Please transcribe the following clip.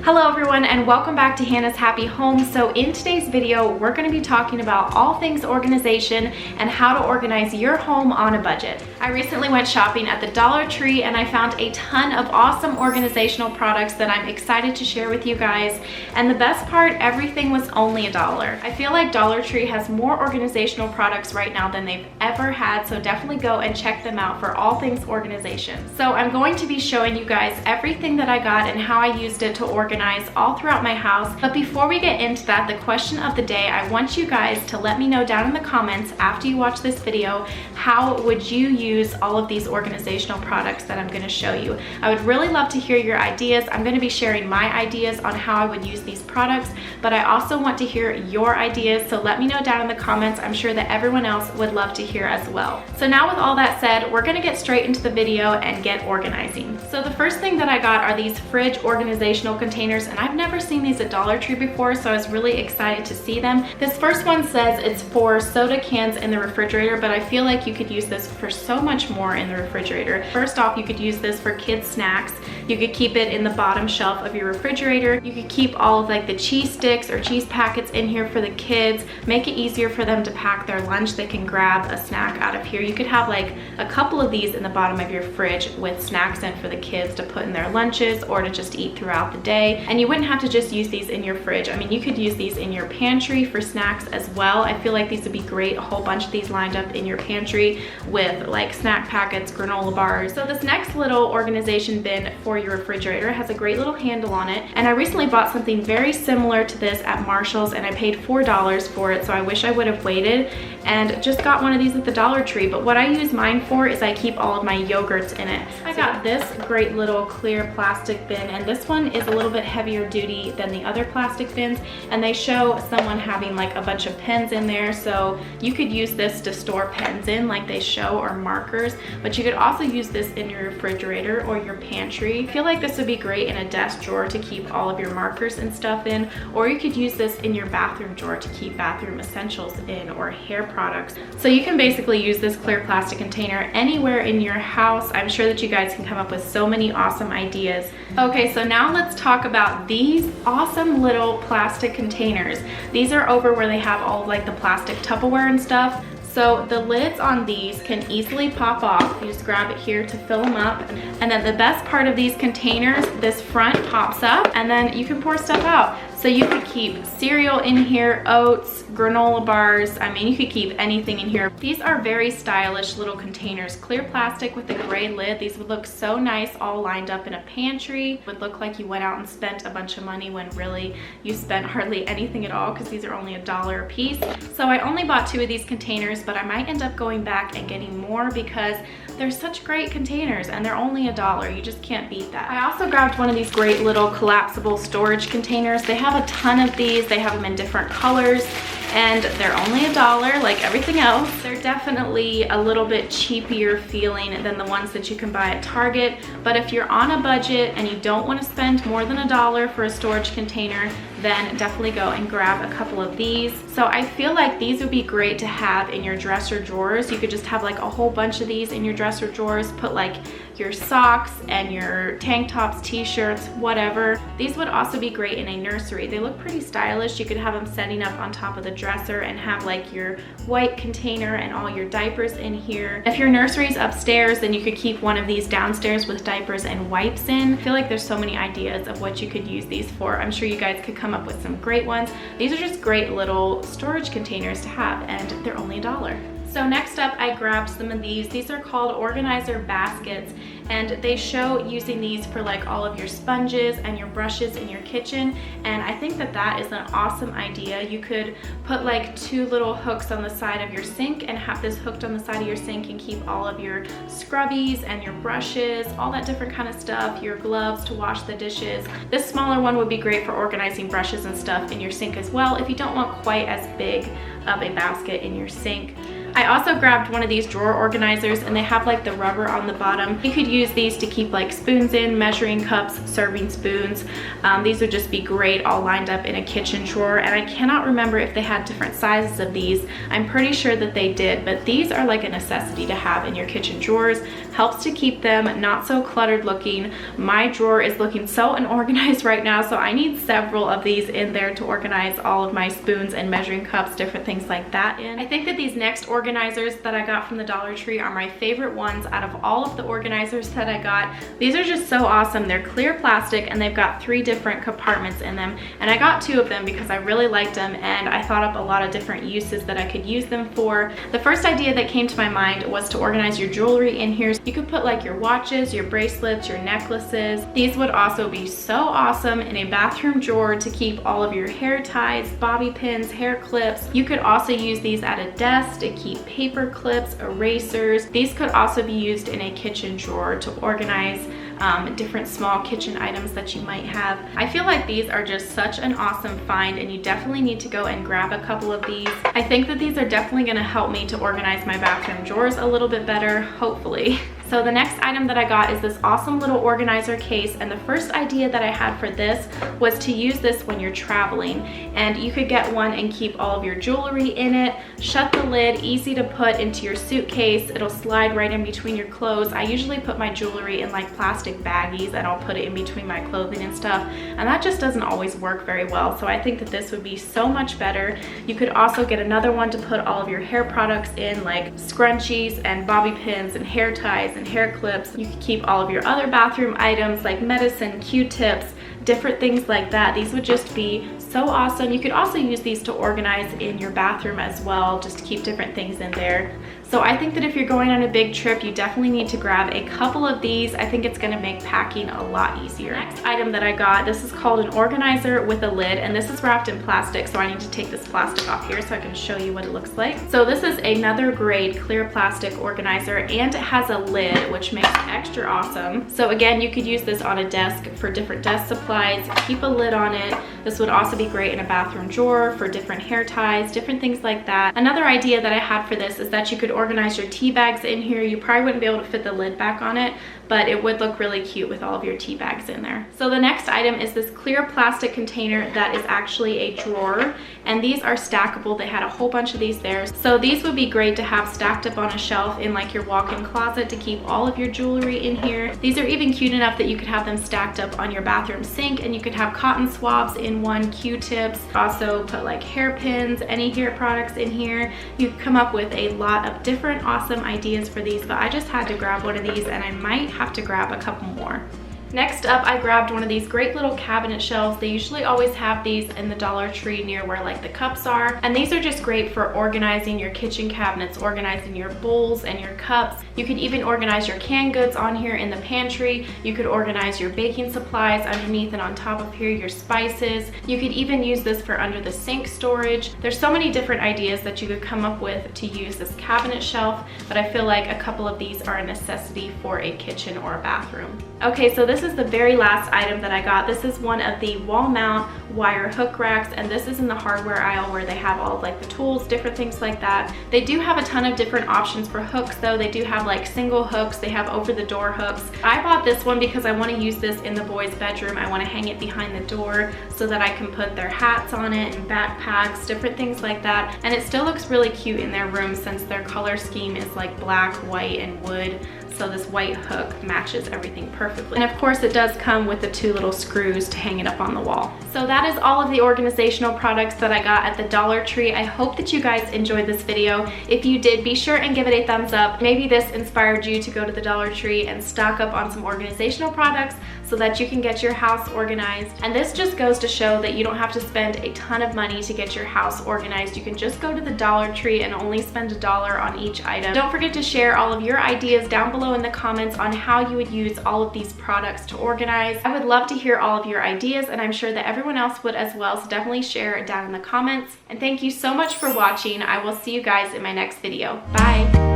Hello everyone and welcome back to Hannah's Happy Home. So in today's video, we're going to be talking about all things organization and how to organize your home on a budget. I recently went shopping at the Dollar Tree and I found a ton of awesome organizational products that I'm excited to share with you guys. And the best part, everything was only $1. I feel like Dollar Tree has more organizational products right now than they've ever had, so definitely go and check them out for all things organization. So I'm going to be showing you guys everything that I got and how I used it to organize all throughout my house. But before we get into that, the question of the day, I want you guys to let me know down in the comments after you watch this video, how would you use all of these organizational products that I'm going to show you? I would really love to hear your ideas. I'm going to be sharing my ideas on how I would use these products, but I also want to hear your ideas, so let me know down in the comments. I'm sure that everyone else would love to hear as well. So now with all that said, we're going to get straight into the video and get organizing. So the first thing that I got are these fridge organizational containers, and I've never seen these at Dollar Tree before, so I was really excited to see them. This first one says it's for soda cans in the refrigerator, but I feel like you could use this for so much more in the refrigerator. First off, you could use this for kids snacks. You could keep it in the bottom shelf of your refrigerator. You could keep all of like the cheese sticks or cheese packets in here for the kids. Make it easier for them to pack their lunch. They can grab a snack out of here. You could have like a couple of these in the bottom of your fridge with snacks in for the kids to put in their lunches or to just eat throughout the day. And you wouldn't have to just use these in your fridge. I mean, you could use these in your pantry for snacks as well. I feel like these would be great. A whole bunch of these lined up in your pantry with like snack packets, granola bars. So this next little organization bin for your refrigerator has a great little handle on it. And I recently bought something very similar to this at Marshall's and I paid $4 for it. So I wish I would have waited and just got one of these at the Dollar Tree. But what I use mine for is I keep all of my yogurts in it. I got this great little clear plastic bin, and this one is a little bit heavier duty than the other plastic bins, and they show someone having like a bunch of pens in there, so you could use this to store pens in like they show, or markers, but you could also use this in your refrigerator or your pantry. I feel like this would be great in a desk drawer to keep all of your markers and stuff in, or you could use this in your bathroom drawer to keep bathroom essentials in, or hair products. So you can basically use this clear plastic container anywhere in your house. I'm sure that you guys can come up with so many awesome ideas. Okay, so now let's talk about these awesome little plastic containers. These are over where they have all of like the plastic Tupperware and stuff. So the lids on these can easily pop off. You just grab it here to fill them up. And then the best part of these containers, this front pops up and then you can pour stuff out. So you could keep cereal in here, oats, granola bars. I mean, you could keep anything in here. These are very stylish little containers. Clear plastic with a gray lid. These would look so nice all lined up in a pantry. Would look like you went out and spent a bunch of money when really you spent hardly anything at all, because these are only $1 a piece. So I only bought 2 of these containers, but I might end up going back and getting more because they're such great containers and they're only $1. You just can't beat that. I also grabbed one of these great little collapsible storage containers. They have a ton of these. They have them in different colors and they're only $1 like everything else. They're definitely a little bit cheaper feeling than the ones that you can buy at Target, but if you're on a budget and you don't want to spend more than $1 for a storage container, then definitely go and grab a couple of these. So I feel like these would be great to have in your dresser drawers. You could just have like a whole bunch of these in your dresser drawers, put like your socks and your tank tops, t-shirts, whatever. These would also be great in a nursery. They look pretty stylish. You could have them setting up on top of the dresser and have like your white container and all your diapers in here. If your nursery's upstairs, then you could keep one of these downstairs with diapers and wipes in. I feel like there's so many ideas of what you could use these for. I'm sure you guys could come up with some great ones. These are just great little storage containers to have, and they're only $1. So next up, I grabbed some of these. These are called organizer baskets, and they show using these for like all of your sponges and your brushes in your kitchen, and I think that that is an awesome idea. You could put like 2 little hooks on the side of your sink and have this hooked on the side of your sink and keep all of your scrubbies and your brushes, all that different kind of stuff, your gloves to wash the dishes. This smaller one would be great for organizing brushes and stuff in your sink as well if you don't want quite as big of a basket in your sink. I also grabbed one of these drawer organizers, and they have like the rubber on the bottom. You could use these to keep like spoons in, measuring cups, serving spoons. These would just be great all lined up in a kitchen drawer, and I cannot remember if they had different sizes of these. I'm pretty sure that they did, but these are like a necessity to have in your kitchen drawers. Helps to keep them not so cluttered looking. My drawer is looking so unorganized right now, so I need several of these in there to organize all of my spoons and measuring cups, different things like that in. I think that these next organizers that I got from the Dollar Tree are my favorite ones out of all of the organizers that I got. These are just so awesome. They're clear plastic, and they've got 3 different compartments in them, and I got 2 of them because I really liked them, and I thought up a lot of different uses that I could use them for. The first idea that came to my mind was to organize your jewelry in here. You could put like your watches, your bracelets, your necklaces. These would also be so awesome in a bathroom drawer to keep all of your hair ties, bobby pins, hair clips. You could also use these at a desk to keep paper clips, erasers. These could also be used in a kitchen drawer to organize different small kitchen items that you might have. I feel like these are just such an awesome find, and you definitely need to go and grab a couple of these. I think that these are definitely going to help me to organize my bathroom drawers a little bit better, hopefully. So the next item that I got is this awesome little organizer case, and the first idea that I had for this was to use this when you're traveling, and you could get one and keep all of your jewelry in it. Shut the lid, easy to put into your suitcase. It'll slide right in between your clothes. I usually put my jewelry in like plastic baggies, and I'll put it in between my clothing and stuff, and that just doesn't always work very well. So I think that this would be so much better. You could also get another one to put all of your hair products in, like scrunchies and bobby pins and hair ties and hair clips. You could keep all of your other bathroom items like medicine, Q-tips, different things like that. These would just be so awesome. You could also use these to organize in your bathroom as well, just to keep different things in there. So I think that if you're going on a big trip, you definitely need to grab a couple of these. I think it's gonna make packing a lot easier. Next item that I got, this is called an organizer with a lid, and this is wrapped in plastic, so I need to take this plastic off here so I can show you what it looks like. So this is another grade clear plastic organizer, and it has a lid, which makes it extra awesome. So again, you could use this on a desk for different desk supplies, keep a lid on it. This would also be great in a bathroom drawer for different hair ties, different things like that. Another idea that I had for this is that you could organize your tea bags in here. You probably wouldn't be able to fit the lid back on it, but it would look really cute with all of your tea bags in there. So the next item is this clear plastic container that is actually a drawer, and these are stackable. They had a whole bunch of these there. So these would be great to have stacked up on a shelf in like your walk-in closet to keep all of your jewelry in here. These are even cute enough that you could have them stacked up on your bathroom sink, and you could have cotton swabs in one, Q-tips, also put like hairpins, any hair products in here. You could come up with a lot of different awesome ideas for these, but I just had to grab one of these, and I might have to grab a couple more. Next up, I grabbed one of these great little cabinet shelves. They usually always have these in the Dollar Tree near where like the cups are, and these are just great for organizing your kitchen cabinets, organizing your bowls and your cups. You could even organize your canned goods on here in the pantry. You could organize your baking supplies underneath, and on top of here your spices. You could even use this for under the sink storage. There's so many different ideas that you could come up with to use this cabinet shelf, but I feel like a couple of these are a necessity for a kitchen or a bathroom. Okay, so this is the very last item that I got. This is one of the wall mount wire hook racks, and this is in the hardware aisle where they have all of like the tools, different things like that. They do have a ton of different options for hooks though. They do have like single hooks, they have over the door hooks. I bought this one because I want to use this in the boys' bedroom. I want to hang it behind the door so that I can put their hats on it and backpacks, different things like that. And it still looks really cute in their room since their color scheme is like black, white, and wood. So this white hook matches everything perfectly. And of course it does come with the 2 little screws to hang it up on the wall. So that is all of the organizational products that I got at the Dollar Tree. I hope that you guys enjoyed this video. If you did, be sure and give it a thumbs up. Maybe this inspired you to go to the Dollar Tree and stock up on some organizational products so that you can get your house organized. And this just goes to show that you don't have to spend a ton of money to get your house organized. You can just go to the Dollar Tree and only spend $1 on each item. Don't forget to share all of your ideas down below in the comments on how you would use all of these products to organize. I would love to hear all of your ideas, and I'm sure that everyone else would as well, so definitely share it down in the comments. And thank you so much for watching. I will see you guys in my next video. Bye!